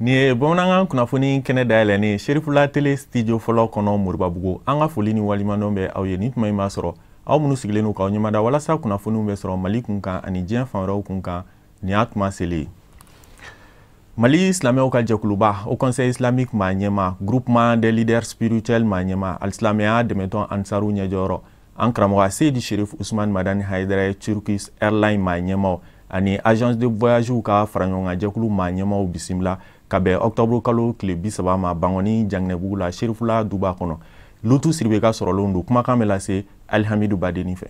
Ni ye bamanankan kunnafoni kɛnɛ dayɛlɛnnen Serifula tele studio fɔlɔ kɔnɔ Moribabugu an ka foli ni walimadɔn bɛ aw ye ni tuma in b'a sɔrɔ aw minnu sigilen n'u k'aw ɲɛmada walasa kunnafoniw bɛ sɔrɔ Mali kunkan ani diɲɛ fan wɛrɛw kunkan ni y'a tuma selen Mali silamɛw ka jɛkuluba au Conseil islamique maa ɲɛma groupement des leaders spirituels maa ɲɛma alisilamɛya dɛmɛtɔn ansaru ɲɛjɔyɔrɔ an karamɔgɔ Seydi Cherif Ousmane Madani Haidara ye Turkish Airlines maa ɲɛmaw ani agence de voyage ka fara ɲɔgɔn kan jɛkulu maa ɲɛmaw bisimila ka bɛn octobre kalo tile 30 ma Bangoni Janginɛbugu la Serifula duba kɔnɔ Lutu Siribe ka sɔrɔlen don kumakan bɛ lase Alihamidou Badeni fɛ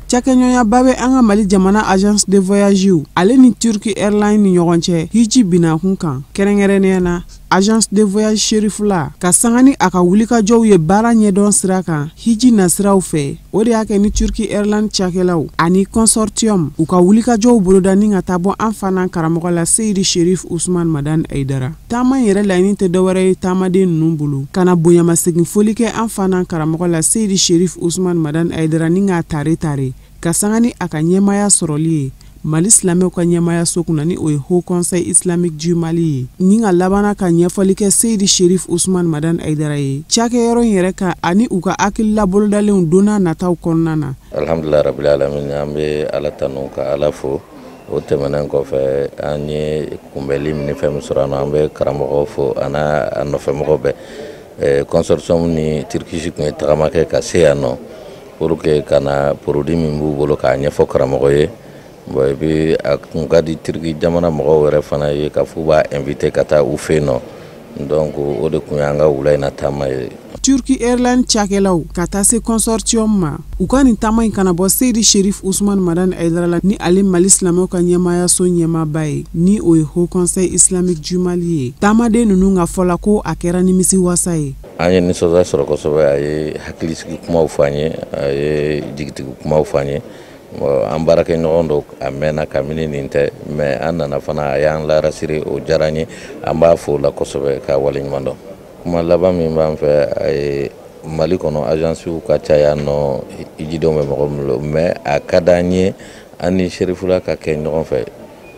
Cakɛɲɔgɔnya ba bɛ an ka Mali jamana agence de voyage ale ni Turkish Airlines ni ɲɔgɔn cɛ hiji binakun kan kɛrɛnkɛrɛnnenya na agence de voyage Serifula ka sanga ni a ka wulikajɔw ye baara ɲɛdɔn sira kan hiji nasiraw fɛ o de y'a kɛ ni Turkish Airlines cakɛlaw ani consortium u ka wulikajɔw boloda ni ka taa bɔ an fana karamɔgɔ la Seydi Cherif Ousmane Madani Haidara taama yɛrɛ laɲini tɛ dɔwɛrɛ ye taamaden ninnu bolo kana bonyamasegin foli kɛ an fana karamɔgɔ la Seydi Cherif Ousmane Madani Haidara ni ka tare ka sanga ni a ka ɲɛmaya sɔrɔli ye Mali silamɛw ka ɲɛmaya so kunna ni o ye Haut Conseil islamique du Mali ye ni ka labana ka ɲɛfɔli kɛ Seydi Cherif Ousmane Madani Haidara ye cakɛyɔrɔ in yɛrɛ ka ani u ka hakilila bolodalenw donna nataw kɔnɔna na alhamdulillah rabbil alamin an bɛ Ala tanu ka Ala fo o tɛmɛnen kɔfɛ an ye kunbɛli min fɛn min sɔrɔ an bɛ karamɔgɔw fo ana a nɔfɛmɔgɔ bɛɛ consortium ni Turkish kun ye tagama kɛ ka se yan nɔ pour que kana produit min b'u bolo k'a ɲɛfɔ karamɔgɔ ye bon et puis a kun ka di Turki jamana mɔgɔw wɛrɛ fana ye ka f'u b'a invité ka taa u fɛ yen nɔ donc o de kun y'an ka wula in na taama ye Turkish Airlines cakɛlaw ka taa se consortium ma u ka nin taama in kana bɔ Seydi Cherif Ousmane Madani Haidara la ni ale Mali silamɛw ka ɲɛmaya so ɲɛmaaba ye ni o ye Haut Conseil islamique du Mali ye taamaden ninnu ka fɔla ko a kɛra nimisi wasa ye an ye nisɔndiya sɔrɔ kosɛbɛ a ye hakilisigi kumaw fɔ an ye a ye jigitigi kumaw fɔ an ye an baarakɛɲɔgɔn dɔw a mɛnna kabini nin tɛ mais an nana fana a y'an larasiri o diyara an ye an b'a fɔ o la kosɛbɛ k'a waleɲuman dɔn kuma laban min b'an fɛ a ye Mali kɔnɔ agences ka ca yan nɔ hijidenw bɛ mɔgɔ min bolo mais a ka d'an ye an ni Serifula ka kɛ ɲɔgɔn fɛ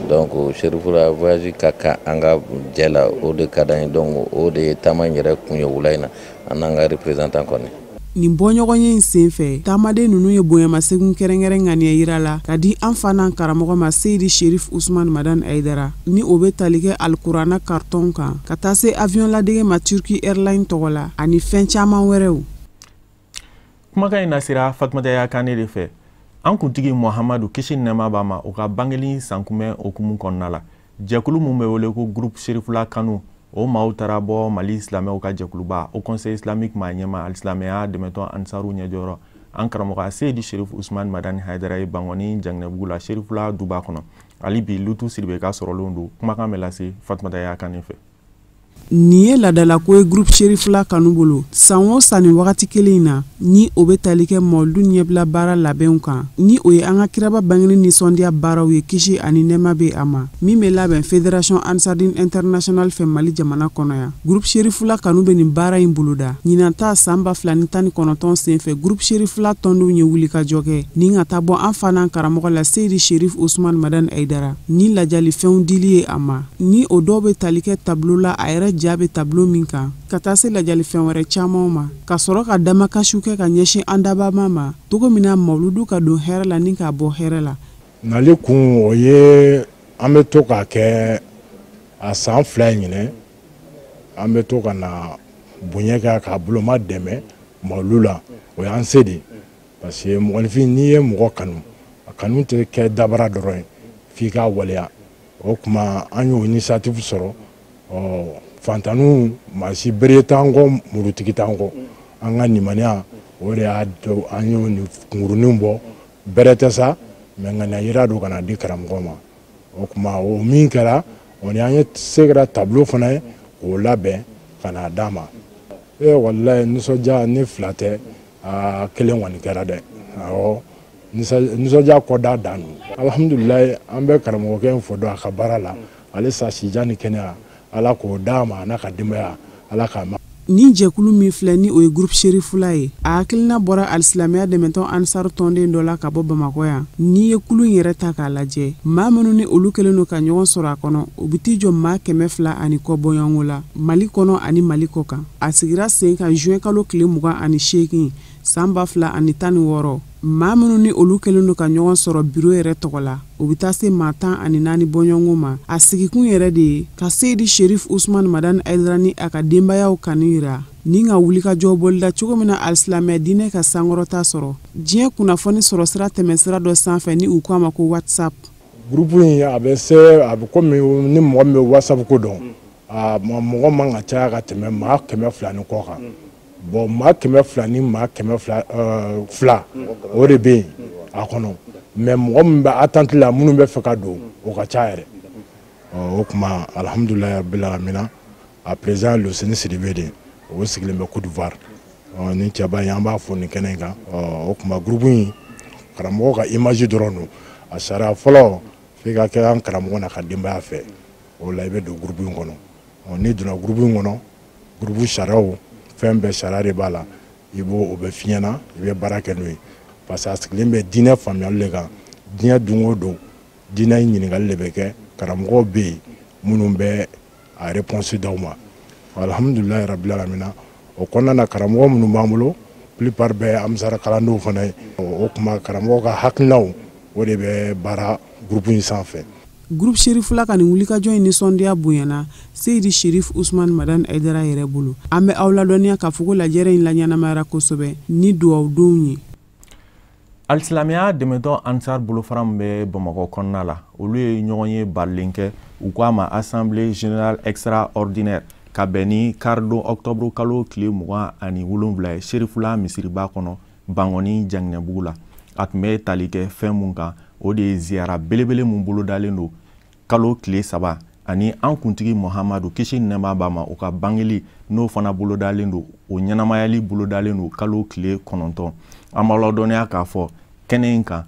donc Serifula voyage ka kan an ka jɛ la o de ka d'an ye donc o de ye taama in yɛrɛ kun ye wula in na an n'an ka représentant kɔni nin bɔɲɔgɔnye in senfɛ taamaden ninnu ye bonyamasegin kɛrɛnkɛrɛn ŋaniya yira la ka di an fana karamɔgɔ ma Seydi Cherif Ousmane Madani Haidara ni o bɛ tali kɛ alikuranɛ carton kan ka taa se avion ladege ma Turkish Airlines tɔgɔ la ani fɛn caman wɛrɛw kumakan in nasira Fatumata Yakane de fɛ an kuntigi Muhamadu kisi ni nɛɛma b'a ma o ka bangeli sankunbɛn okumu kɔnɔna la jɛkulu mun bɛ wele ko groupe Serifula kanu o maaw taara bɔ Mali silamɛw ka jɛkuluba au Conseil islamique maa ɲɛma alisilamɛya dɛmɛtɔn ansaru ɲɛjɔyɔrɔ an karamɔgɔ Seydi Cherif Ousmane Madani Haidara ye Bangoni Janginɛbugu la Serifula duba kɔnɔ hali bi Lutu Siribe ka sɔrɔlen don kumakan bɛ lase Fatumata Yakane fɛ Ni ye ladala ko ye groupe Serifula kanu bolo san o san ni wagati kelen na ni o bɛ tali kɛ mawludu ɲɛbila baara labɛnw kan ni o ye an ka kiraba bangeni nisɔndiya baaraw ye kisi ani nɛɛma bɛ a ma min bɛ labɛn Fédération Ansardine International fɛ Mali jamana kɔnɔ yan groupe Serifula kanu bɛ nin baara in boloda ɲinan ta san 2019 senfɛ groupe Serifula tɔndenw ye wulikajɔ kɛ ni ka taa bɔ an fana karamɔgɔ la Seydi Cherif Ousmane Madani Haidara ni lajalifɛnw dili ye a ma ni o dɔw bɛ tali kɛ tableau la a yɛrɛ jaabi tableau min kan ka taa se lajalifɛn wɛrɛ camanw ma ka sɔrɔ ka damakasiw kɛ ka ɲɛsin an dabama ma togo min na mawludu ka don hɛrɛ la ni ka bɔ hɛrɛ la nali kun o ye an bɛ to k'a kɛ a san 2 ɲinɛ an bɛ to ka na bonya kɛ k'a boloma dɛmɛ mawludu la o y'an se de parce que mɔgɔnifin n'i ye mɔgɔ kanu a kanu tɛ kɛ dabara dɔrɔn ye f'i k'a waleya o kuma an y'o initiative sɔrɔ fantanu maasi bere t'an kɔ murutigi t'an kɔ an ka nimaniya o de y'a to an y'o ni kunkuruninw bɔ bɛrɛ tɛ sa mais ŋaniya yira don ka na di karamɔgɔ ma o kuma o min kɛra o ni an ye se kɛra tableau fana ye k'o labɛn ka n'a d'a ma walayi nisɔndiya ni fila tɛ kelen kɔni kɛra dɛ awɔ nisɔndiya kɔda dan don alhamdulilayi an bɛ karamɔgɔkɛ in fo dɔn a ka baara la ale sa sijan ni kɛnɛya Ala k'o d'a ma n'a ka denbaya Ala k'a ma ni jɛkulu min filɛ ni o ye groupe Sherifula ye a hakilina bɔra alisilamɛya dɛmɛtɔn Ansar tɔnden dɔ la ka bɔ Bamakɔ yan n'i ye kulu in yɛrɛ ta k'a lajɛ maa minnu ni olu kɛlen don ka ɲɔgɔn sɔrɔ a kɔnɔ o bi t'i jɔ maa 200 ani kɔ bɔɲɔgɔnko la Mali kɔnɔ ani Mali kɔ kan a sigira sen kan juin kalo tile 28 san 2016 maa minnu ni olu kɛlen don ka ɲɔgɔn sɔrɔ biro yɛrɛ tɔgɔ la o bi taa se maa 14 bɔɲɔgɔnko ma a sigikun yɛrɛ de ye ka Seydi Sherif Usman Madani Haidara ni a ka denbayaw kanu yira ni ka wulikajɔ bolila cogo min na alisilamɛ diinɛ ka sankɔrɔta sɔrɔ diɲɛ kunnafoni sɔrɔ sira tɛmɛsira dɔ sanfɛ ni u ko a ma ko WhatsApp. Groupe in a bɛ komi ni mɔgɔ min bɛ WhatsApp ko dɔn mɔgɔ man ka caya ka tɛmɛ maa 200 ni kɔ kan bon maa 200 ni maa 200 o de bɛ yen a kɔnɔ mais mɔgɔ min bɛ attente la minnu bɛ fɛ ka don o ka ca yɛrɛ o kuma alhamdulilayi rabbil alamin a président Luseni Sidibe de o sigilen bɛ Côte d'Ivoire ni cɛba ye an b'a fɔ nin kɛnɛ in kan o kuma groupe in karamɔgɔ ka image dɔrɔn don a sariya fɔlɔ f'i ka kɛ an karamɔgɔ na ka denbaya fɛ o la i bɛ don groupe in kɔnɔ n'i donna groupe in kɔnɔ groupe sariyaw fɛn bɛɛ sariya de b'a la i b'o o bɛ f'i ɲɛna i bɛ baara kɛ n'o ye parce que a sigilen bɛ diinɛ faamuyali de kan diɲɛ don o don diinɛ ɲininkali de bɛ kɛ karamɔgɔw bɛ yen minnu bɛ a réponse d'aw ma alhamdulilayi rabbil alamin o kɔnɔna na karamɔgɔ minnu b'an bolo plupart bɛɛ amisara kalandenw fana ye o kuma karamɔgɔ ka hakilinaw o de bɛ baara groupe in sanfɛ. Groupe Sherifula ka nin wulikajɔ in nisɔndiya bonyana Seydi Sherif Usman Madani Haidara yɛrɛ bolo an bɛ aw ladɔnniya k'a fɔ ko lajɛrɛ in laɲɛnamayara kosɛbɛ ni duwawudenw ye. alisilamɛya dɛmɛtɔn Ansar bolofara min bɛ Bamakɔ kɔnɔna la olu ye ɲɔgɔn ye barilen kɛ u ko a ma assemblée générale extraordinaire ka bɛn ni kardon octobre kalo tile 27 ye Sherifula misiriba kɔnɔ Bangɔni Janginɛbugu la a tun bɛ tali kɛ fɛn mun kan o de ye ziyara belebele mun bolodalen don kalo tile 3 ani an kuntigi Muhamadu kisi ni nɛɛma b'a ma o ka bangeli n'o fana bolodalen don o ɲɛnamayali bolodalen don kalo tile 9 an b'a ladɔnniya k'a fɔ kɛnɛ in kan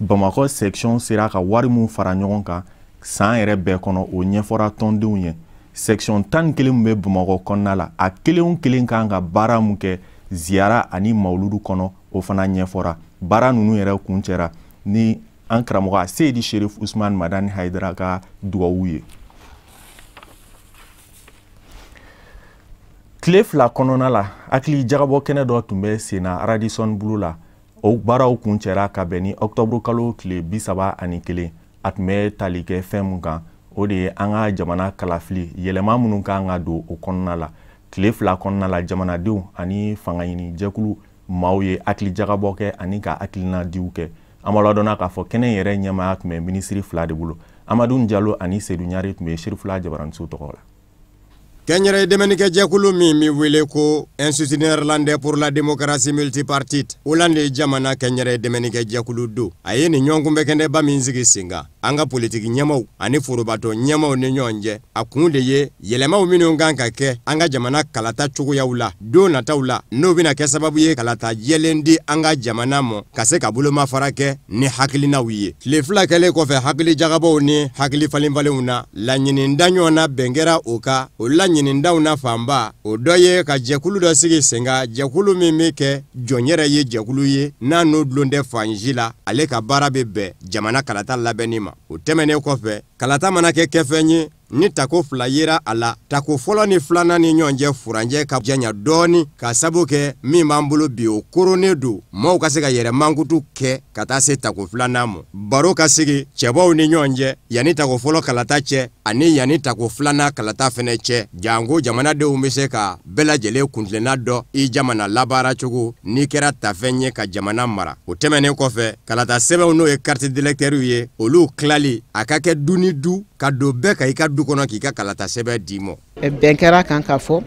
Bamakɔ section sera ka wari mun fara ɲɔgɔn kan san yɛrɛ bɛɛ kɔnɔ o ɲɛfɔra tɔndenw ye section 11 min bɛ Bamakɔ kɔnɔna la a kelen kan ka baara mun kɛ ziyara ani mawuludu kɔnɔ o fana ɲɛfɔra baara ninnu yɛrɛ kun cɛra ni an karamɔgɔ Seydi Sherif Usman Madani Haidara ka dugawu ye. Tile 2 kɔnɔna la hakili jagabɔ kɛnɛ dɔ tun bɛ senna Radisson bulu la o baaraw kun cɛra ka bɛn ni octobre kalo tile 31 a tun bɛ tali kɛ fɛn mun kan o de ye an ka jamana kalafili yɛlɛma minnu kan ka don o kɔnɔna la tile 2 kɔnɔna la jamanadenw ani fanga ɲini jɛkulu maaw ye hakili jagabɔ kɛ ani ka hakilina diw kɛ an b'a ladɔnna k'a fɔ kɛnɛ yɛrɛ ɲɛmaya tun bɛ minisiri 2 de bolo Amadou Diallo ani Seydou Ɲare tun bɛ Sherifula Jabaranso tɔgɔ la. Kɛnyɛrɛ dɛmɛnikɛ jɛkulu min mi wele ko Institut Néerlandais pour la démocratie multipartite o la de jamana kɛnyɛrɛ dɛmɛnikɛ jɛkulu do a ye nin ɲɔgɔnkunbɛ kɛnɛba min sigi sen kan an ka politiki ɲɛmaw ani forobatɔ ɲɛmaw ni ɲɔgɔn cɛ a kun de ye yɛlɛmaw minnu kan ka kɛ an ka jamana kalata cogoyaw la don nataw la n'o bɛna kɛ sababu ye kalata jɛlen di an ka jamana mɔ ka se ka bolomafara kɛ ni hakilinaw ye tile 2 kɛlen kɔfɛ hakili jagabaw ni hakili falenfalenw na laɲininda ɲɔgɔn na bɛn kɛra o ka o ɲinindaw na fanba o dɔ ye ka jɛkulu dɔ sigi senga jɛkulu min bɛ kɛ jɔnyɛrɛ ye jɛkulu ye n'a n'o dulon tɛ fanji la ale ka baara bɛ bɛn jamana kalata labɛnni ma o tɛmɛnen kɔfɛ kalata mana kɛ kɛfɛn ye ni tako 2 yera a la tako fɔlɔ ni 2nan ni ɲɔgɔn cɛ furanjɛ ka janya dɔɔni ka sabu kɛ min b'an bolo bi o koronen don maaw ka se ka yɛrɛ mankutu kɛ ka taa se tako 2nan ma baro ka sigi cɛbaw ni ɲɔgɔn cɛ yanni tako fɔlɔ kalata cɛ ani yanni tako 2nan kalata fɛnɛ cɛ jango jamanadenw bɛ se ka bɛɛ lajɛlen kuntilenna dɔ i jamana labaara cogo n'i kɛra tafɛn ye ka jamana mara o tɛmɛnen kɔfɛ kalata sɛbɛnw n'o ye carte d'électeur ye olu tilali a ka kɛ du ni du ka don bɛɛ ka i ka du kɔnɔ k'i ka kalata sɛbɛn d'i ma bɛn kɛra kan k'a fɔ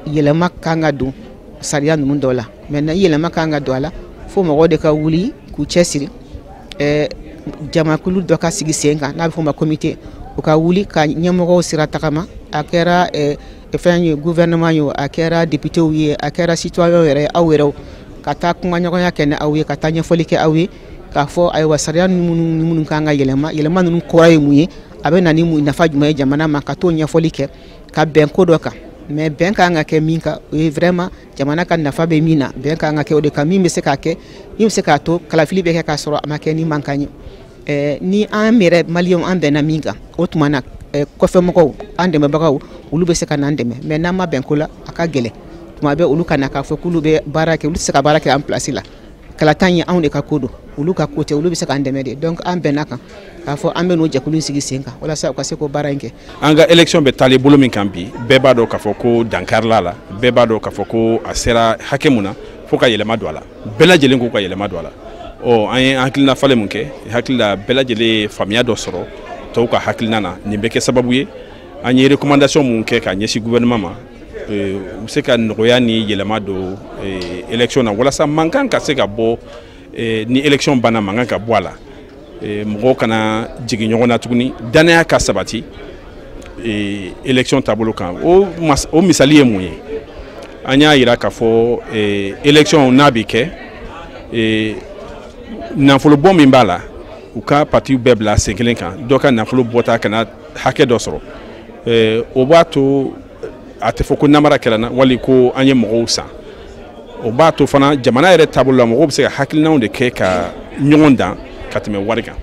yɛlɛma kan ka don sariya ninnu dɔ la maintenant yɛlɛma kan ka don a la fo mɔgɔw de ka wuli k'u cɛsiri jamakulu dɔ ka sigi sen kan n'a bɛ fɔ o ma comité o ka wuli ka ɲɛmɔgɔw sira tagama a kɛra fɛn ye gouvernement ye a kɛra députéw ye a kɛra citoyen yɛrɛ aw yɛrɛw ka taa kuma ɲɔgɔnya kɛ ni aw ye ka taa ɲɛfɔli kɛ aw ye k'a fɔ ayiwa sariya minnu kan ka yɛlɛma ninnu kɔrɔ ye mun ye a bɛ na ni nafa jumɛn ye jamana ma ka t'o ɲɛfɔli kɛ ka bɛn ko dɔ kan mais bɛn ka kan ka kɛ min kan o ye vraiment jamana ka nafa bɛ min na bɛn ka kan ka kɛ o de kan min bɛ se k'a kɛ min bɛ se k'a to kalafili bɛ kɛ k'a sɔrɔ a ma kɛ ni man kan ye ni an yɛrɛ maliyɛnw an bɛnna min kan o tuma na kɔfɛmɔgɔw an dɛmɛbagaw olu bɛ se ka n'an dɛmɛ mais n'an ma bɛn ko la a ka gɛlɛn tuma bɛɛ olu ka na k'a fɔ k'olu bɛ baara kɛ olu tɛ se ka baara kɛ an place la kalatan ye anw de ka ko don olu ka ko tɛ olu bɛ se k'an dɛmɛ de donc an bɛnna kan k'a fɔ an bɛ n'o jɛkulu sigi sen kan walasa u ka se k'o baara in kɛ. An ka élection bɛ taalen bolo min kan bi bɛɛ b'a dɔn k'a fɔ ko dankarila la bɛɛ b'a dɔn k'a fɔ ko a sera hakɛ mun na fo ka yɛlɛma don a la bɛɛ lajɛlen k'u ka yɛlɛma don a la an ye hakilina falen mun kɛ hakili la bɛɛ lajɛlen ye faamuya dɔ sɔrɔ tɔw ka hakilina na nin bɛ kɛ sababu ye an ye recommandation mun kɛ ka ɲɛsin gouvernement ma u se ka nɔgɔya ni yɛlɛma don élection na walasa mankan ka se ka bɔ ni élection banna mankan ka bɔ a la mɔgɔw kana jigin ɲɔgɔn na tuguni danaya ka sabati élection taabolo kan o misali ye mun ye an y'a yira k'a fɔ élection n'a bɛ kɛ nafolobɔ min b'a la u ka parti bɛɛ bila sen kelen kan dɔ ka nafolo bɔta kana hakɛ dɔ sɔrɔ o b'a to a tɛ fɔ ko namara kɛra wali ko an ye mɔgɔw san o b'a to fana jamana yɛrɛ taabolo la mɔgɔw bɛ se ka hakilinaw de kɛ ka ɲɔgɔn dan ka tɛmɛ wari kan.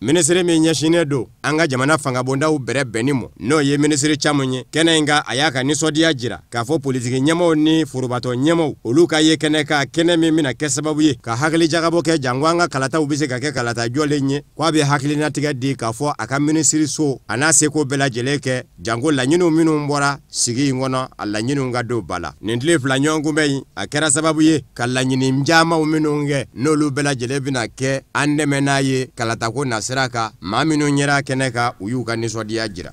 Minisiri min ɲɛsinnen don an ka jamana fangabondaw bɛrɛ bɛnni mɔ n'o ye minisiri caman ye kɛnɛ in ka a y'a ka nisɔndiya jira k'a fɔ politiki ɲɛmɔgɔw ni forobatɔ ɲɛmɔgɔw olu ka ye kɛnɛ ka kɛnɛ min bɛna kɛ sababu ye ka hakili jagabɔ kɛ jango an ka kalataw bɛ se ka kɛ kalata jɔlen ye k'a bɛ hakilinatigɛ di k'a fɔ a ka minisiri so a n'a seko bɛɛ lajɛlen kɛ jango laɲiniw minnu bɔra sigi in kɔnɔ a laɲiniw ka don ba la nin tile fila ɲɔgɔnkunbɛn in a kɛra sababu ye ka laɲini camanw minnu kɛ n'olu bɛɛ lajɛlen bɛna kɛ an dɛmɛ n'a ye kalatako nasira ka maa minnu yɛrɛ kɛnɛ ka u y'u ka nisɔndiya jira.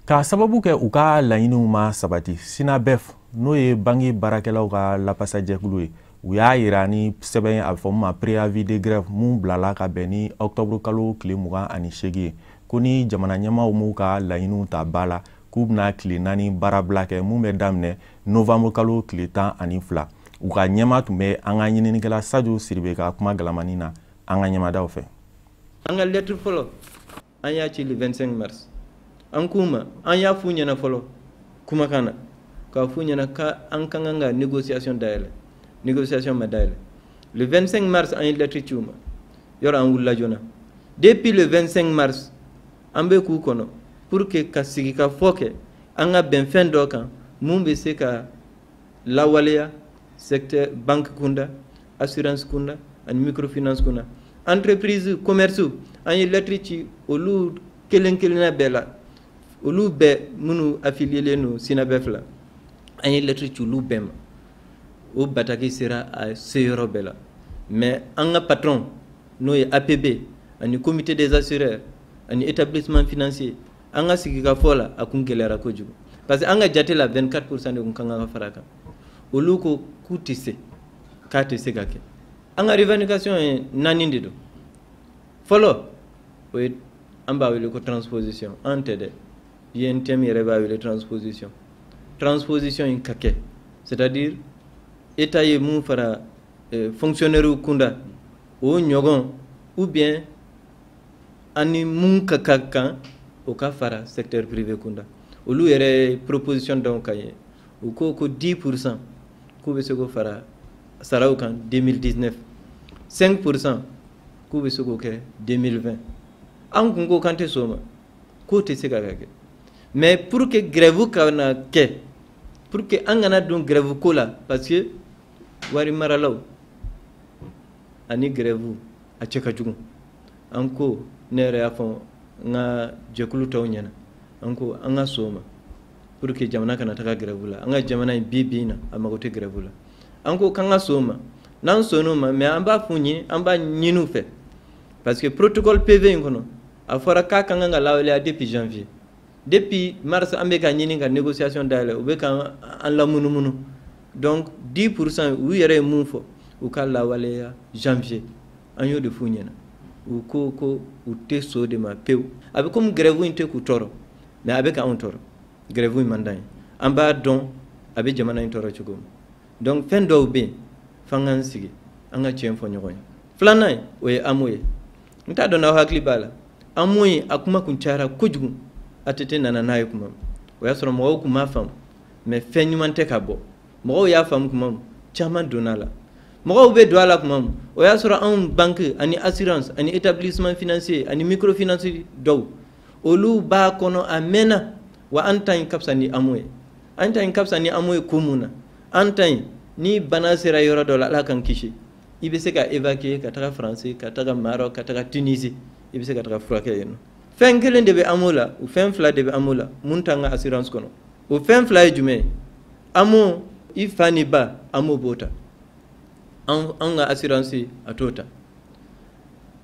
Ka sababu kɛ u ka laɲiniw ma sabati SINABEF n'o ye bangi baarakɛlaw ka lapasajɛkulu ye u y'a yira ni sɛbɛn a bɛ fɔ min ma préavis de grève mun bilala ka bɛn ni octobre kalo tile 28 ye ko ni jamana ɲɛmaaw m'u ka laɲiniw ta ba la k'u bɛna tile 4 baarabila kɛ mun bɛ daminɛ novembre kalo tile 12 u ka ɲɛmaa tun bɛ an ka ɲininikɛla Sadio Sidibe ka kuma galamani na an ka ɲɛmaadaw fɛ. An ka lettre fɔlɔ an y'a ci le 25 mars an k'u ma an y'a f'u ɲɛna fɔlɔ kumakan na k'a f'u ɲɛna k'an ka kan ka négociation dayɛlɛ négociation ma dayɛlɛ le 25 mars an ye lettre ci u ma yɔrɔ an wulila joona depuis le 25 mars an bɛ k'u kɔnɔ pour que ka sigi ka fɔ kɛ an ka bɛn fɛn dɔ kan mun bɛ se ka lawaleya secteur banque kunda assurance kunda ani microfinance kunda entreprise commerce an ye lettre ci olu kelen kelenna bɛɛ la olu bɛɛ minnu affilié no SINABEF la an ye lettre ci olu bɛɛ ma o bataki sera a se yɔrɔ bɛɛ la mais an ka patron n'o ye APB ani comité des assureurs ani établissement financier an ka sigi ka fɔ la a kun gɛlɛyara kojugu parce que an ka jate la 24% de kun kan ka fara kan olu ko k'u tɛ se k'a tɛ se ka kɛ an ka revendication ye 4 de don fɔlɔ o ye an b'a wele ko transposition an tɛ dɛ UNTM yɛrɛ b'a wele transposition in ka kɛ c'est-à-dire état ye mun fara fonctionnaire kunda o ɲɔgɔn ou bien ani mun ka kan o ka fara secteur privé kunda olu yɛrɛ proposition dɔn ka ye u ko 10% k'u bɛ se k'o fara saraw kan 2019 5% k'u bɛ se k'o kɛ 2020 an kun ko kan tɛ sɔn o ma k'o tɛ se ka kɛ mais pour que grève kana kɛ pour que an kana don grève ko la parce que wari maralaw ani grève a cɛ ka jugu an ko ne yɛrɛ y'a fɔ n ka jɛkulu tɔw ɲɛna an ko an ka sɔn o ma pour que jamana kana taga grève la an ka jamana in bi na a mago tɛ grève la an ko k'an ka sɔn o ma n'an sɔnn'o ma mais an b'a f'u ɲini an b'a ɲini u fɛ parce que protocole PV in kɔnɔ a fɔra k'a ka kan ka lawaleya depuis janvier depuis mars an bɛ ka ɲini ka négociation dayɛlɛ u bɛ ka an lamunumunu donc 10% u yɛrɛ ye mun fɔ u ka lawaleya janvier an y'o de f'u ɲɛna u ko ko u tɛ sɔn o de ma pewu a bɛ comme grève in tɛ k'u tɔɔrɔ mais a bɛ k'anw tɔɔrɔ grève in man d'an ye an b'a dɔn a bɛ jamana in tɔɔrɔ cogo min donc fɛn dɔw bɛ yen f'an k'an sigi an ka tiɲɛ fɔ ɲɔgɔn ye filanan ye o ye AMO ye n t'a dɔn n'aw hakili b'a la AMO in a kuma kun cayara kojugu ATT nana n'a ye kuma o y'a sɔrɔ mɔgɔw kun m'a faamu mais fɛn ɲuman tɛ ka bɔ mɔgɔw y'a faamu kuma min caman donna la mɔgɔw bɛ don a la kuma min o y'a sɔrɔ anw banque ani assurance ani établissement financier ani microfinance dɔw olu b'a kɔnɔ a mɛnna wa an ta in ka fisa ni amu ye an ta in ka fisa ni amu ye ko mun na an ta in ni bana sera yɔrɔ dɔ la ala k'an kisi i bɛ se ka évacuer ka taga France ka taga Maroc ka taga Tunisie i bɛ se ka taga furakɛ yen nɔ fɛn kelen de bɛ amu la o fɛn fila de bɛ amu la mun t'an ka assurance kɔnɔ o fɛn fila ye jumɛn ye amu i fa ni ba amu b'o ta an ka assurance a t'o ta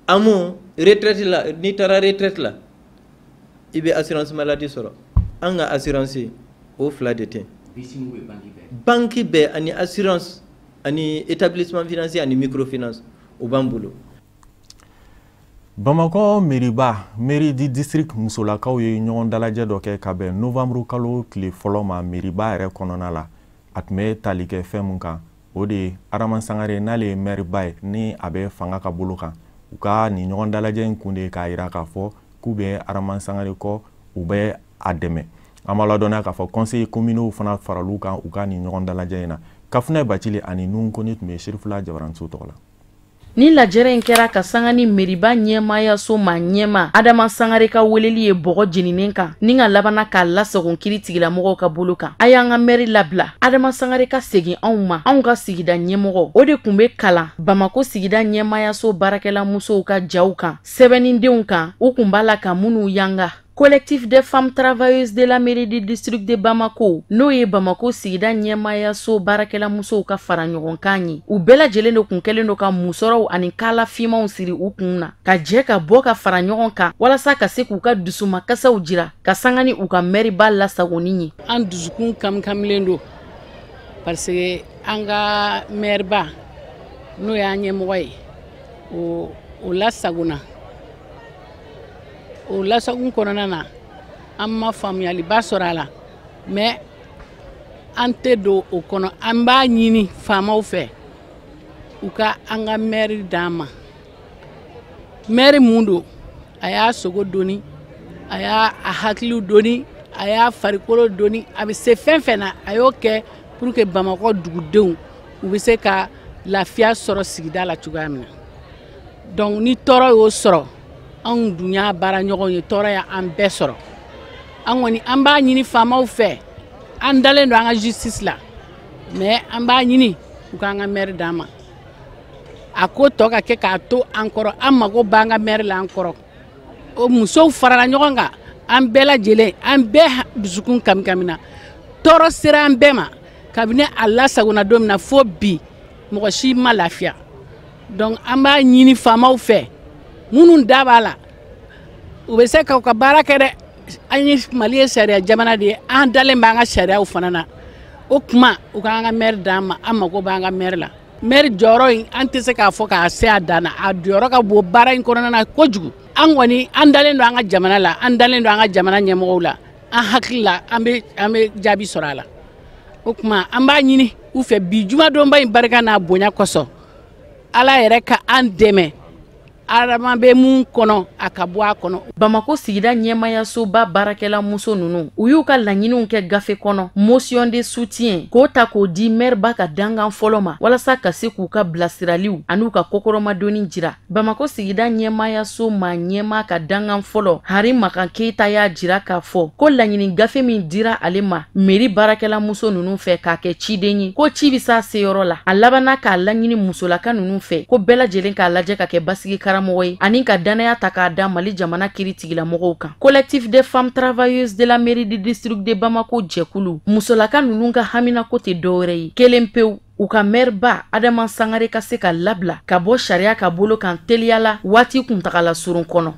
amu retraite la n'i taara retraite la i bɛ assurance maladie sɔrɔ an ka assurance o fila de tɛ banque bɛɛ ani assurance ani établissement financier ani microfinance o b'an bolo Bamako mairie di district musolakaw ye ɲɔgɔn dalajɛ dɔ kɛ ka bɛn novembre kalo tile fɔlɔ ma mairiba yɛrɛ kɔnɔna la a tun bɛ tali kɛ fɛn mun kan o de ye Adama Sangare n'ale ye mairiba ye ni a bɛ fanga ka bolo kan u ka nin ɲɔgɔn dalajɛ in kun de k'a jira k'a fɔ k'u bɛ Adama Sangare kɔ u bɛ a dɛmɛ an b'a ladɔnniya k'a fɔ conseil communaux fana faral'u kan u ka nin ɲɔgɔn dalajɛ in na Kafunɛ Bacili ani Nuhu Kone tun bɛ Serifula Jabaranso tɔgɔ la. Ni lajɛrɛ in kɛra ka sanga ni meriba ɲɛmayaso ma ɲɛma Adama Sangare ka weleli ye bɔgɔ jeninen kan ni ka labana k'a lasagon kiri tigilamɔgɔw ka bolo kan a y'an ka mɛri labila Adama Sangare ka segin anw ma anw ka sigida ɲɛmɔgɔ o de kun bɛ kalan Bamako sigida ɲɛmayaso baarakɛla musow ka jaw kan sɛbɛnnidenw kan u kun b'a la ka minnu yanga Collectif des femmes travailleuses de la mairie du district de Bamako n'o ye Bamako sigida ɲɛmayaso baarakɛla musow ka fara ɲɔgɔn kan ye u bɛɛ lajɛlen de kun kɛlen do ka musɔrɔw ani kala fimanw siri u kun na ka jɛ ka bɔ ka fara ɲɔgɔn kan walasa ka se k'u ka dusumakasaw jira ka sanga ni u ka mairiba lasagoni ye an dusukun kamkamilen do parce que an ka mairiba n'o y'an ɲɛmɔgɔ ye o lasagona o lasagun kɔnɔna na an ma faamuyaliba sɔrɔ a la mais an tɛ don o kɔnɔ an b'a ɲini faamaw fɛ u ka an ka maire d'an ma maire mun don a y'a sogo doni a y'a hakiliw doni a y'a farikolo doni a bɛ se fɛn fɛn na a y'o kɛ pour que Bamakɔ dugudenw u bɛ se ka lafiya sɔrɔ sigida la cogoya min na donc ni tɔɔrɔ y'o sɔrɔ anw dun y'a baara ɲɔgɔn ye tɔɔrɔ y'an bɛɛ sɔrɔ an kɔni an b'a ɲini faamaw fɛ an dalen do an ka justice la mais an b'a ɲini u k'an ka maire d'an ma a ko tɔ ka kɛ k'a to an kɔrɔ an mago b'an ka maire la an kɔrɔ o musow farala ɲɔgɔn kan an bɛɛ lajɛlen an bɛɛ dusukun kamikamina tɔɔrɔ sera an bɛɛ ma kabini a lasagona don min na fo bi mɔgɔ si ma lafiya donc an b'a ɲini faamaw fɛ minnu da b'a la u bɛ se k'u ka baara kɛ dɛ an ye Mali ye sariya jamana de ye an dalen b'an ka sariyaw fana na o kuma u k'an ka maire d'an ma an mago b'an ka maire la maire jɔyɔrɔ in an tɛ se k'a fɔ k'a se a dan na a jɔyɔrɔ ka bon baara in kɔnɔna na kojugu an kɔni an dalen do an ka jamana la an dalen do an ka jamana ɲɛmɔgɔw la an hakili la an bɛ jaabi sɔrɔ a la o kuma an b'a ɲini u fɛ bi jumadonba in barika n'a bonya kosɔn Ala yɛrɛ ka an dɛmɛ Adama bɛ mun kɔnɔ a ka bɔ a kɔnɔ. Bamako sigida ɲɛmayasoba baarakɛla muso ninnu u y'u ka laɲiniw kɛ gafe kɔnɔ motion de soutien k'o ta k'o di maireba ka dangan fɔlɔ ma walasa ka se k'u ka bilasiraliw an'u ka kokoromadoni jira Bamako sigida ɲɛmayaso ma ɲɛma ka dangan fɔlɔ Hari Makan Keita y'a jira k'a fɔ ko laɲini gafe min dira ale ma mairie baarakɛla muso ninnu fɛ k'a kɛ ciden ye ko ci bi s'a seyɔrɔ la a labanna k'a laɲini musolaka ninnu fɛ ko bɛɛ lajɛlen k'a lajɛ ka kɛ basigi ani ka danaya ta k'a da Mali jamana kiri tigilamɔgɔw kan Collectif des femmes travailleuses de la mairie du district de Bamako jɛkulu musolaka ninnu ka hamina ko tɛ dɔwɛrɛ ye kelen pewu u ka maireba Adama Sangare ka se ka labila ka bɔ sariya ka bolo kan teliyala waati kuntagala surun kɔnɔ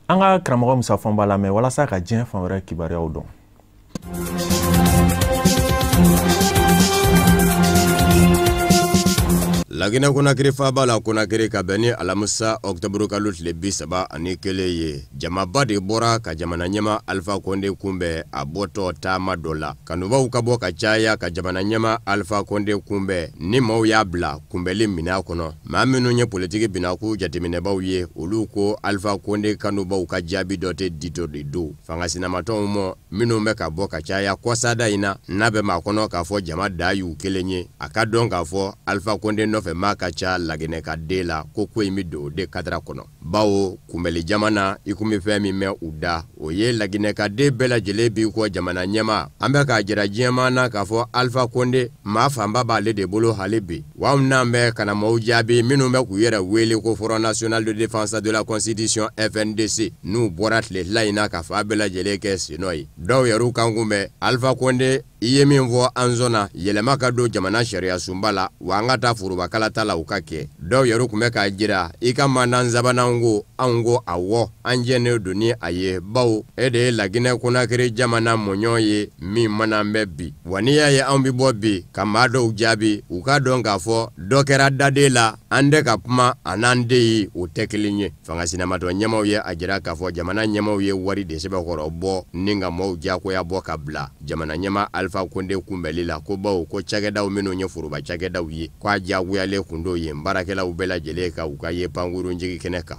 an ka karamɔgɔ Musa Fɔn b'a lamɛn walasa ka diɲɛ fan wɛrɛ kibaruyaw dɔn. Lagine Conakry fabala Conakry ka bɛn ni alamisa octobre kalo tile 31 ye. Jamaba de bɔra ka jamana ɲɛma Alpha Condé kunbɛn a bɔtɔ taama dɔ la. Kanubaw ka bɔ ka caya ka jamana ɲɛma Alpha Condé kunbɛn ni maaw y'a bila kunbɛli minɛ kɔnɔ. Maa minnu ye politiki binaku jateminɛbaw ye olu ko Alpha Condé kanubaw ka jaabi dɔ tɛ dito de do. Fanga sinamatɔnw mɔ minnu bɛ ka bɔ ka caya kɔsada in na n'a bɛ maa kɔnɔ k'a fɔ jama da y'u kelen ye. A ka dɔn k'a fɔ Alpha Condé nɔfɛ maa ka ca Laginɛ ka den la ko in bɛ don o de kadira kɔnɔ. Bawo kunbɛli jamana i kun bɛ fɛn min mɛn u da o ye Laginɛ ka den bɛɛ lajɛlen b'i kɔ jamana ɲɛma. An bɛ k'a jira diɲɛma na k'a fɔ Alpha Condé maa fanba b'ale de bolo hali bi. Wa n'an bɛ kana maaw jaabi minnu bɛ k'u yɛrɛ wele ko Front National de Défense de la Constitution FNDC n'u bɔra tile fila in na k'a fɔ a bɛɛ lajɛlen kɛ senɔ ye. Dɔw yɛrɛ kan kunbɛn Alpha Condé i ye min fɔ an zɔnna yɛlɛma ka don jamana sariya sunba la wa an ka taa foroba kalata la u ka kɛ. Dɔw yɛrɛ kun bɛ k'a jira i ka mandan sabanan ko anw ko awɔ an jɛnnen don ni a ye bawo e de ye Laginɛ Conakry jamana mɔɲɔ ye min mana bɛ bi. Wa n'i y'a ye anw bi bɔ bi ka maa dɔw jaabi u ka dɔn k'a fɔ dɔ kɛra daden la an tɛ ka kuma a n'an den ye o tɛ kelen ye. Fanga sinamatɔ ɲɛmaw ye a jira k'a fɔ jamana ɲɛmaw ye wari de sɛbɛkɔrɔ bɔ ni ka maaw diyagoya bɔ ka bila jamana ɲɛma Alpha Condé kunbɛli la ko bawo ko cakɛdaw minnu ye foroba cakɛdaw ye k'a diyagoyalen kun do ye baarakɛlaw bɛɛ lajɛlen ka u ka ye pankurun jigi kɛnɛ kan.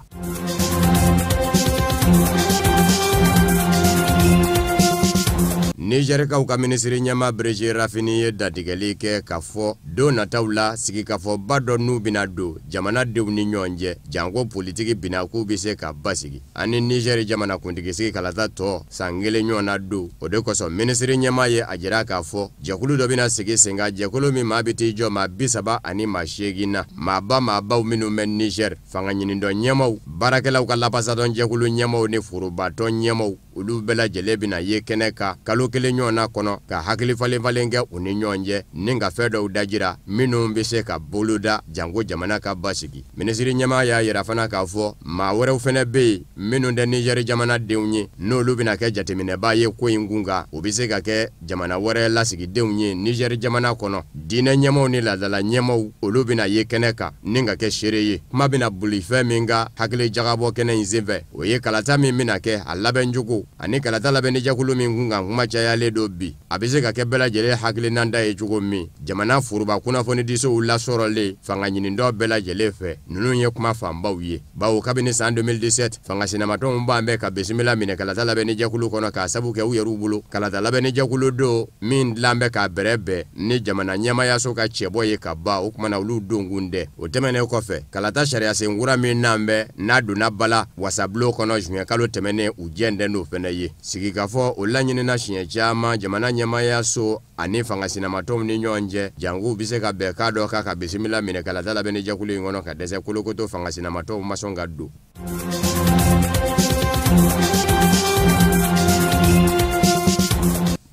Nigerikaw ka minisiri ɲɛma Berger Rafini ye datigɛli kɛ k'a fɔ don nataw la sigikafɔba dɔ n'u bɛna don jamanadenw ni ɲɔgɔn cɛ janko politiki binaku bɛ se ka basigi ani Niger jamana kuntigi sigi kalata tɔ san kelen ɲɔgɔn na don. O de kosɔn minisiri ɲɛma ye a jira k'a fɔ jɛkulu dɔ bɛna sigi sen kan jɛkulu min maa bɛ t'i jɔ maa 30 ani maa 8 na maabaw minnu bɛ Niger fanga ɲinindɔ ɲɛmaw baarakɛlaw ka lapasadɔn jɛkulu ɲɛmaw ni forobatɔ ɲɛmaw olu bɛɛ lajɛlen bɛna ye kɛnɛ kan kalo kelen ɲɔgɔn na kɔnɔ ka hakili falen kɛ u ni ɲɔgɔn cɛ ni ka fɛn dɔw dajira minnu bɛ se ka boloda janko jamana ka basigi. Minisiri ɲɛma y'a yira fana k'a fɔ maa wɛrɛw fana bɛ yen minnu tɛ Niger jamanadenw ye n'olu bɛna kɛ jateminɛbaa ye ko in kun kan u bɛ se ka kɛ jamana wɛrɛ lasigidenw ye Niger jamana kɔnɔ. Diinɛ ɲɛmaw ni laadala ɲɛmaw olu bɛna ye kɛnɛ kan ni ka kɛ seere ye. Kuma bɛna boli fɛn min ka hakili jagabɔ kɛnɛ in senfɛ o ye kalata min bɛna kɛ a labɛn cogo ani kalata labɛn ni jɛkulu min kun kan kuma cayalen do bi a bɛ se ka kɛ bɛɛ lajɛlen hakilinanda ye cogo min jamana foroba kunnafoni disow lasɔrɔlen fanga ɲinindɔ bɛɛ lajɛlen fɛ ninnu ye kuma fanbaw ye. Bawo kabini san 2017 fanga sinamatɔnw b'an bɛ ka bisimila minɛ kalata labɛn ni jɛkulu kɔnɔ k'a sabu kɛ u yɛrɛw bolo kalata labɛn ni jɛkulu do min dilan bɛ k'a bɛrɛ bɛn ni jamana ɲɛmayaso ka cɛbɔ ye ka ban o kumana olu donkun dɛ. O tɛmɛnen kɔfɛ kalata sariya senkura min n'an bɛ n'a donna bala wasabulon kɔnɔ juin kalo tɛmɛnen u jɛndɛn n'o fɛnɛ ye. Sigikafɔ o laɲinina siɲɛ caman jamana ɲɛmayaso ani fanga sinamatɔnw ni ɲɔgɔn cɛ jango bɛ se ka bɛn k'a dɔ ka bisimila minɛ kalata labɛn ni jɛkulu in kɔnɔ ka dɛsɛ kolokoto fanga sinamatɔnw ma sɔn ka don.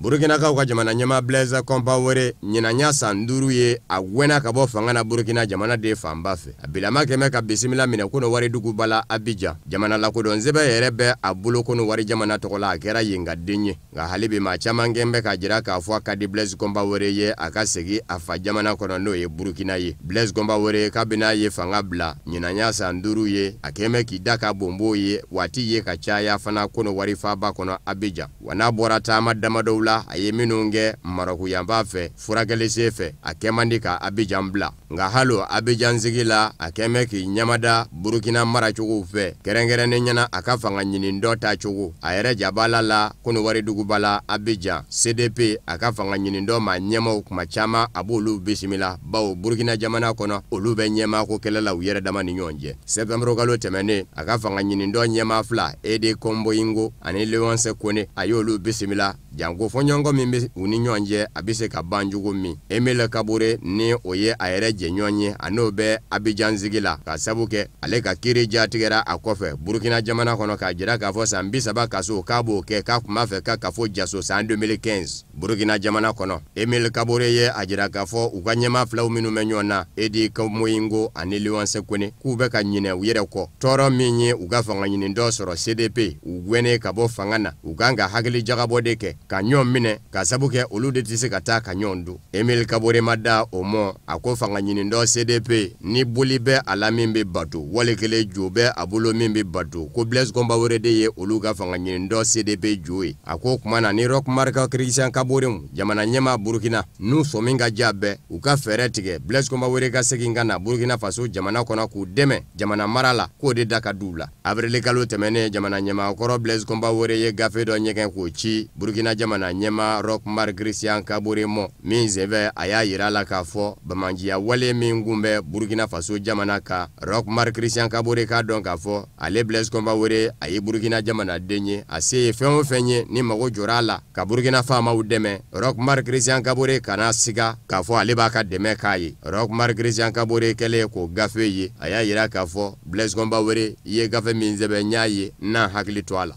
Burkinakaw ka jamana ɲɛma Blaise Compaoré ɲinanya san 5 ye a wɛna ka bɔ fanga na Burkina jamana de fanba fɛ. A bilama kɛmɛ ka bisimila minɛ kono wari dugu bala Abidjan. Jamana lakodɔn sɛbɛ yɛrɛ bɛ a bolo kono wari jamana tɔgɔ la a kɛra yen ka den ye. Nka hali bi maa caman kɛn bɛ ka jira k'a fɔ a ka di Blaise Compaoré ye a ka segin a fa jamana kɔnɔ n'o ye Burkina ye. Blaise Compaoré kabini ye fanga bila ɲinanya san 5 ye a kɛn bɛ k'i da ka bonbo ye waati ye ka caya fana kono wari faba kɔnɔ Abidjan. Wa n'a bɔra taama damadɔw la a ye minnu kɛ Maroc yanfan fɛ furakɛli sen fɛ a kɛ man di ka Abidjan bila. Nka halo Abidjan sigi la a kɛn bɛ k'i ɲamada Burkina maracogow fɛ kɛrɛnkɛrɛnnen ɲɛna a ka fanga ɲinin dɔ ta cogo a yɛrɛ jabala la kono wari duguba la Abidjan. CDP a ka fanga ɲinin dɔ ma ɲɛmaw kuma caman a b'olu bisimila bawo Burkina jamana kɔnɔ olu bɛ ɲɛma ko kɛlɛ la u yɛrɛ dama ni ɲɔgɔn cɛ. Septembre kalo tɛmɛnen a ka fanga ɲinin dɔ ɲɛma fila Ede Komboyingo ani Léonce Kone a y'olu bisimila janko fɔɲɔgɔnkɔ min bɛ u ni ɲɔgɔn cɛ a bɛ se ka ban cogo min. Emile Kabore ni o ye a yɛrɛ jɛɲɔgɔn ye a n'o bɛ Abidjan sigi la ka sabu kɛ ale ka kiiri jatigɛra a kɔfɛ Burkina jamana kɔnɔ k'a jira k'a fɔ san 30 kaso k'a b'o kɛ k'a kun b'a fɛ ka fɔ jaso san 2015 Burkina jamana kɔnɔ. Emile Kabore ye a jira k'a fɔ u ka ɲɛma filaw minnu bɛ ɲɔgɔn na Edi Komboyingo ani Léonce Kone k'u bɛ ka ɲinɛ u yɛrɛ kɔ tɔɔrɔ min ye u ka fanga ɲinin dɔ sɔrɔ CDP u gwɛnɛ ka bɔ fanga na u kan ka hakili jagabɔ de kɛ ka ɲɔgɔn minɛ ka sabu kɛ olu de tɛ se ka taa ka ɲɔgɔn dun. Emile Kabore ma da o mɔ a ko fanga ɲini dɔ CDP ni boli bɛ a la min bɛ bato wali kelen jo bɛ a bolo min bɛ bato ko Blaise Compaoré de ye olu ka fanga ɲini dɔ CDP jo ye. A ko kuma na ni Roch Marc Christian Kabore mu jamana ɲɛma Burkina n'u sɔmin ka diya bɛɛ u ka fɛɛrɛ tigɛ Blaise Compaoré ka segin ka na Burkina Faso jamana kɔnɔ k'u dɛmɛ jamana mara la k'o de da ka d'u la. Avril kalo tɛmɛnen jamana ɲɛmakɔrɔ Blaise Compaoré ye gafe dɔ ɲɛgɛn k'o ci Burkina jamana ɲɛma Roch Marc Christian Kabore mɔ min senfɛ a y'a yira la k'a fɔ bamanjiya wale min kun bɛ Burkina Faso jamana ka Roch Marc Christian Kabore k'a dɔn k'a fɔ ale Blaise Compaoré a ye Burkina jamana den ye a se ye fɛn o fɛn ye ni mago jɔra a la ka Burkina faamaw dɛmɛ Roch Marc Christian Kabore kana siga k'a fɔ ale b'a ka dɛmɛ k'a ye. Roch Marc Christian Kabore kɛlen k'o gafe ye a y'a yira k'a fɔ Blaise Compaoré ye gafe min sɛbɛn ɲ'a ye n'an hakili to a la.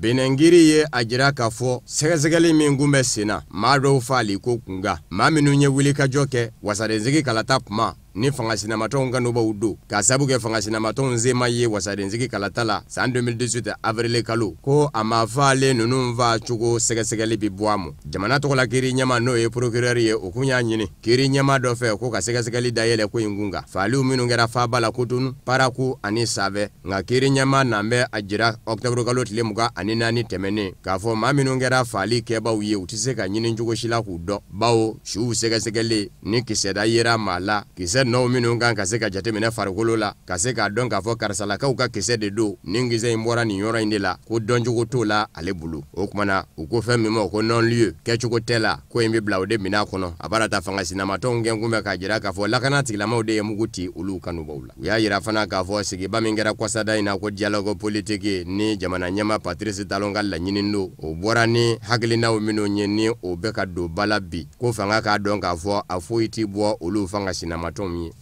Benengiri ye a jira k'a fɔ sɛgɛsɛgɛli min kun bɛ sen na maa dɔw fali ko kunga maa minnu ye wulikajɔ kɛ wasadensigi kalata kuma ni fanga sinamatɔnw ka n'obaw don k'a sabu kɛ fanga sinamatɔnw sema ye wasadensigi kalata la san 2018 avril kalo ko a ma falen ninnu fa cogo sɛgɛsɛgɛli bi bɔ a ma. Jamana tɔgɔla kiiri ɲɛma n'o ye procureur ye o kun y'a ɲini kiiri ɲɛma dɔ fɛ ko ka sɛgɛsɛgɛli dayɛlɛ ko in kun kan faliw minnu kɛra faaba la Cotonou, Parakou ani Savɛ nka kiiri ɲɛma nan bɛ a jira octobre kalo tile 24 tɛmɛnen k'a fɔ maa minnu kɛra fali kɛbaw ye u tɛ se ka ɲini cogo si la k'u dɔn bawo siw sɛgɛsɛgɛli ni kisɛda yera maa la kisɛ nɔw minnu kan ka se ka jateminɛ farikolo la ka se k'a dɔn k'a fɔ karisalakaw ka kisɛ de don nin kisɛ in bɔra nin yɔrɔ in de la ko dɔncogo t'o la ale bolo. O kumana u ko fɛn min ma ko non lieu kɛcogo tɛ la ko in bɛ bila o de minɛ kɔnɔ a b'a ta fanga sinamatɔnw gɛn kun bɛ k'a jira k'a fɔ lakana tigilamaw de ye mugu ci olu kanubaw la. U y'a yira fana k'a fɔ sigiba min kɛra kɔsada in na ko dialogue politique ni jamana ɲɛma Patrice Talon ka laɲini don o bɔra ni hakilinaw minnu ye ni o bɛ ka don bala bi ko fanga k'a dɔn k'a fɔ a foyi ti bɔ olu fanga sinamatɔnw ye.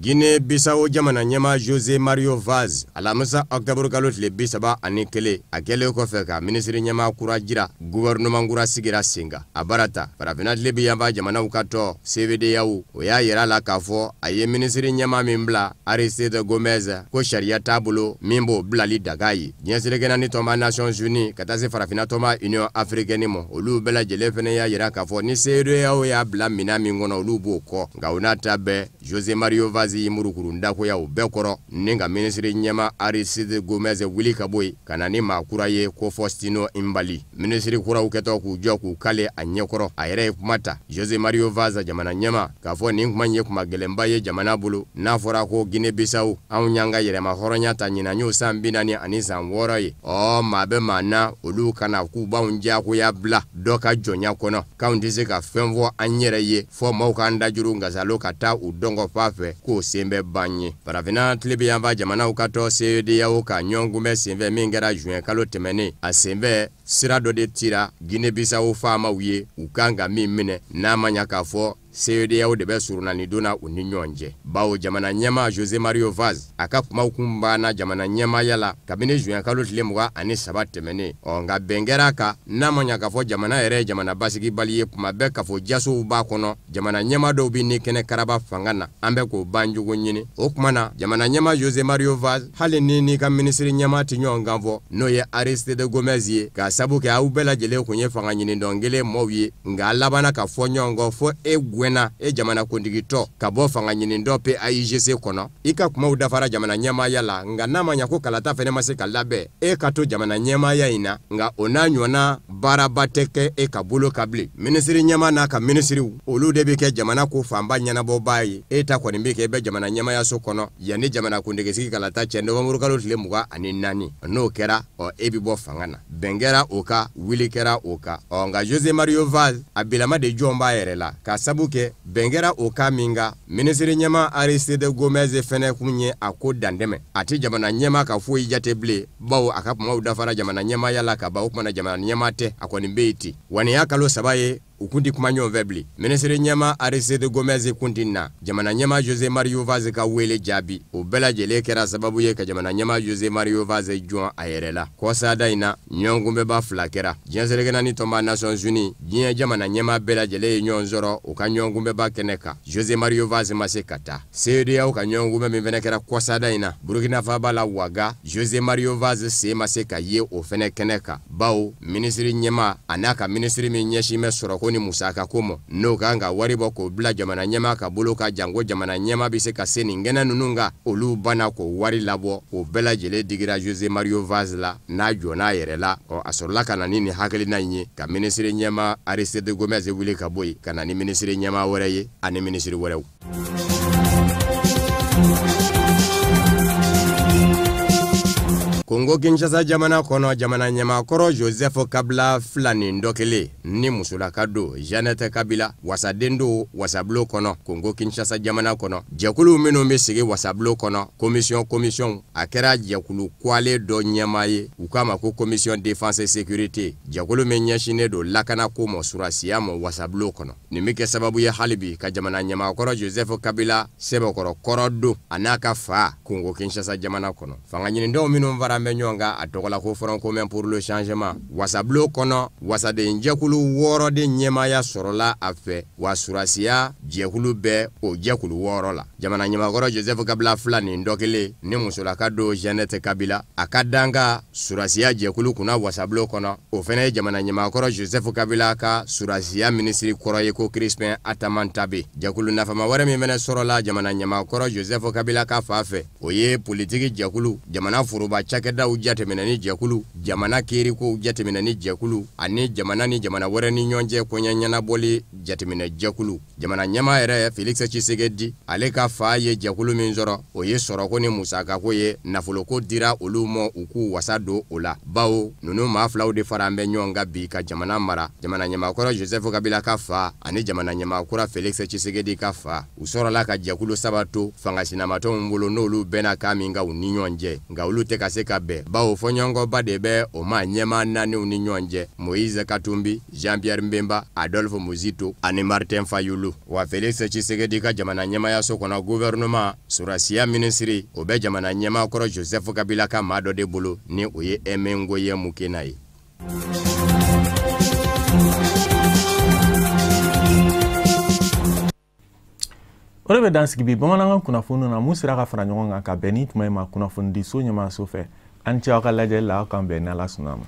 Guinée Bissau jamana ɲɛma José Mario Vaz alamisa octobre kalo tile 31 a kɛlen kɔfɛ ka ministre ɲɛma kura jira gouvernement kura sigira senga a barata farafina tile bi yanfa jamanaw ka tɔ CVDEAO o y'a yira la k'a fɔ a ye ministre ɲɛma min bila Aristide Gomes ko sariya t'a bolo min b'o bilali daga ye diɲɛserekɛna ni tɔnba Nations Unies ka taa se farafina tɔnba Union Africaine ma olu bɛɛ lajɛlen fɛnɛ y'a yira k'a fɔ ni CVDEAO y'a bila mina min kɔnɔ olu b'o kɔ nka o n'a ta bɛɛ José Mario Vaz murukuru ndakoya o bɛɛ kɔrɔ ni ka ministre ɲɛma Aristide Gomes wuli ka bɔ yen ka na ni maa kura ye ko Faustino Imbali ministre kuraw kɛtɔ k'u jɔ k'u kale a ɲɛkɔrɔ a yɛrɛ ye kuma ta José Mario Vaz jamana ɲɛma k'a fɔ nin kuma ye kuma gɛlɛnba ye jamana bolo n'a fɔra ko Guinée Bissau anw y'an ka yɛrɛma hɔrɔnya ta ɲinan y'o san 40 san 6 ye maa bɛ maa na olu kana k'u b'anw diyagoya bila dɔ ka jɔnya kɔnɔ k'anw tɛ se ka fɛn fɔ an yɛrɛ ye fɔ maaw k'an dajuru ngasalo ka taa u dɔngɔ fa fɛ k'o sen bɛ ban ye. Farafina tile bi yanfa jamanaw ka tɔ CEDEAO ka ɲɔgɔn kunbɛn senfɛ min kɛra juin kalo tɛmɛnen a senfɛ sira dɔ de tira Guinée Bissau faamaw ye u kan ka min minɛ n'a ma ɲa k'a fɔ CEDEAO de bɛ surunani donna u ni ɲɔgɔn cɛ bawo jamana ɲɛma José Mario Vaz a ka kumaw kun banna jamana ɲɛmaya la kabini juin kalo tile 23 tɛmɛnen nka bɛn kɛra a kan n'a ma ɲa k'a fɔ jamana yɛrɛ ye jamana basigibali ye kuma bɛɛ k'a fɔ jasow b'a kɔnɔ jamana ɲɛma dɔw bi ni kɛnɛ karaba fanga na an bɛ k'o banjogo ɲini o kuma na jamana ɲɛma José Mario Vaz hali ni ka ministre ɲɛma ti ɲɔgɔn kan fɔ n'o ye Aristide Gomes ye k'a sabu kɛ aw bɛɛ lajɛlen kun ye fanga ɲini dɔn kelen mɔɔw ye nka a labanna ka fɔ ɲɔgɔn kɔ fɔ e jamana kuntigitɔ ka bɔ fanga ɲini dɔ pe AIGC kɔnɔ i ka kumaw dafara jamana ɲɛmaya la nka n'a ma ɲa ko kalata fɛnɛ ma se ka labɛn e ka to jamana ɲɛmaya in na nka o n'a ɲɔgɔnna baaraba tɛ kɛ e ka bolo ka bilen ministre ɲɛma n'a ka ministriw olu de bɛ kɛ jamana ko fanba ɲɛnabɔbaa ye e ta kɔni bɛ kɛ e bɛ jamana ɲɛmaya so kɔnɔ yanni jamana kuntigisigi kalata cɛ novembre kalo tile 24 n'o kɛra e bɛ bɔ fanga na bɛn kɛra o ka wili kɛra o ka nka José Mario Vaz a bilama de jɔn b'a yɛrɛ la ka sabu kɛ bɛn kɛra o ka min ka ministre ɲɛma Aristide Gomes fɛnɛ kun ye a ko dandɛmɛ a tɛ jamana ɲɛma ka foyi jate bilen bawo a ka kumaw dafara jamana ɲɛmaya la ka ban o kumana jamana ɲɛma tɛ a kɔni bɛ yen ten wa nin y'a kalo 3 ye u kunti kuma ɲɔgɔn fɛ bilen. Minisiri ɲɛma Aristide Gomez kunti na jamana ɲɛma Jose Mario Vaz ka wele jaabi. O bɛɛ lajɛlen kɛra sababu ye ka jamana ɲɛma Jose Mario Vaz jɔn a yɛrɛ la. Kɔsada in na ɲɔgɔn kunbɛba fila kɛra. Diɲɛ seregɛnani tɔnba Nations Unies diɲɛ jamana ɲɛma bɛɛ lajɛlen ye ɲɔgɔn sɔrɔ u ka ɲɔgɔn kunbɛba kɛnɛ kan. Jose Mario Vaz ma se ka taa. CEDEAO ka ɲɔgɔn kunbɛ min fɛnɛ kɛra kɔsada in na Burkina Faso la Ouaga, Jose Mario Vaz se ma se ka ye o fɛnɛ kɛnɛ kan. Bawo minisiri ɲɛma a n'a ka minisiri min ɲɛsin bɛ sɔrɔko ni musaka ko ma n'o kan ka wari bɔ k'o bila jamana ɲɛma ka bolo ka jango jamana ɲɛma bɛ se ka se nin kɛnɛ ninnu kan olu banna k'o wari labɔ o bɛɛ lajɛlen digira Jose Mario Vaz la n'a jɔn'a yɛrɛ la a sɔrɔla ka na ni nin hakilina in ye ka minisiri ɲɛma Aristide Gomez wuli ka bɔ yen ka na ni minisiri ɲɛma wɛrɛ ye ani minisiri wɛrɛw. Kongo Kinshasa jamana kono jamana ɲɛmakɔrɔ Joseph Kabila filani dɔ kelen ni musolaka don Jeannette Kabila wasaden do wasablo kɔnɔ Kongo Kinshasa jamana kɔnɔ jɛkulu minnu bɛ sigi wasablo kɔnɔ commission a kɛra jɛkulu kwale dɔ ɲɛma ye u k'a ma ko commission défense et sécurité jɛkulu min ɲɛsinnen don lakana ko ma surasiya ma wasablo kɔnɔ nin bɛ kɛ sababu ye halibi ka jamana ɲɛmakɔrɔ Joseph Kabila sɛbɛkɔrɔ kɔrɔ don a n'a ka fa Kongo Kinshasa jamana kɔnɔ fanga ɲinindɔw minnu fara bɛ ɲɔgɔn kan a tɔgɔla ko Front commun pour le changement wasablo kɔnɔ wasaden jɛkulu 6 de ɲɛmaya sɔrɔla a fɛ wa surasiya jɛkulu bɛɛ o jɛkulu 6 la jamana ɲɛmakɔrɔ Joseph Kabila fila nin dɔ kelen ni musolaka don Jeannette Kabila a ka danga surasiya jɛkulu kunna wasablo kɔnɔ o fɛnɛ ye jamana ɲɛmakɔrɔ Joseph Kabila ka surasiya ministre kɔrɔ ye ko Crispin Atamantabe jɛkulu nafama wɛrɛ min fɛnɛ sɔrɔla jamana ɲɛmakɔrɔ Joseph Kabila ka fa fɛ o ye politiki jɛkulu jamana foroba cakɛdaw jateminɛni jɛkulu jamana kiirikow jateminɛni jɛkulu ani jamana ni jamana wɛrɛ ni ɲɔgɔn cɛ koɲɛ ɲɛnabɔli jateminɛ jɛkulu jamana ɲɛma yɛrɛ Félix Tshisekedi ale ka fa ye jɛkulu min sɔrɔ o ye sɔrɔko ni musakako ye nafoloko dira olu ma u k'u wasa don o la bawo nunu maa filaw de fara an bɛ ɲɔgɔn kan bi ka jamana mara jamana ɲɛmakɔrɔ Joseph Kabila ka fa ani jamana ɲɛmakura Félix Tshisekedi ka fa u sɔrɔla ka jɛkulu saba to fangasinamatɔw bolo n'olu bɛna kan min ka u ni ɲɔgɔn cɛ nka olu tɛ ka se ka bɛn bawo fɔɲɔgɔnkɔba de bɛ o ma ɲɛma naaniw ni ɲɔgɔn cɛ Moïse Katumbi Jean-Pierre Mbemba Adolphe Muzito ani Martin Fayulu wa Félix Tshisekedi ka jamana ɲɛmayaso kɔnɔ gouvernement surasiya ministre o bɛ jamana ɲɛmakɔrɔ Joseph Kabila ka maa dɔ de bolo ni o ye Aimé Ngoye Mukena ye. O de bɛ dan sigi bi bamanankan kunnafoni na mun sera ka fara ɲɔgɔn kan ka bɛn ni tuma ye ma kunnafoni di so ɲɛmaaso fɛ an cɛ aw ka lajɛli la aw kan bɛn n'Ala sɔnna a ma.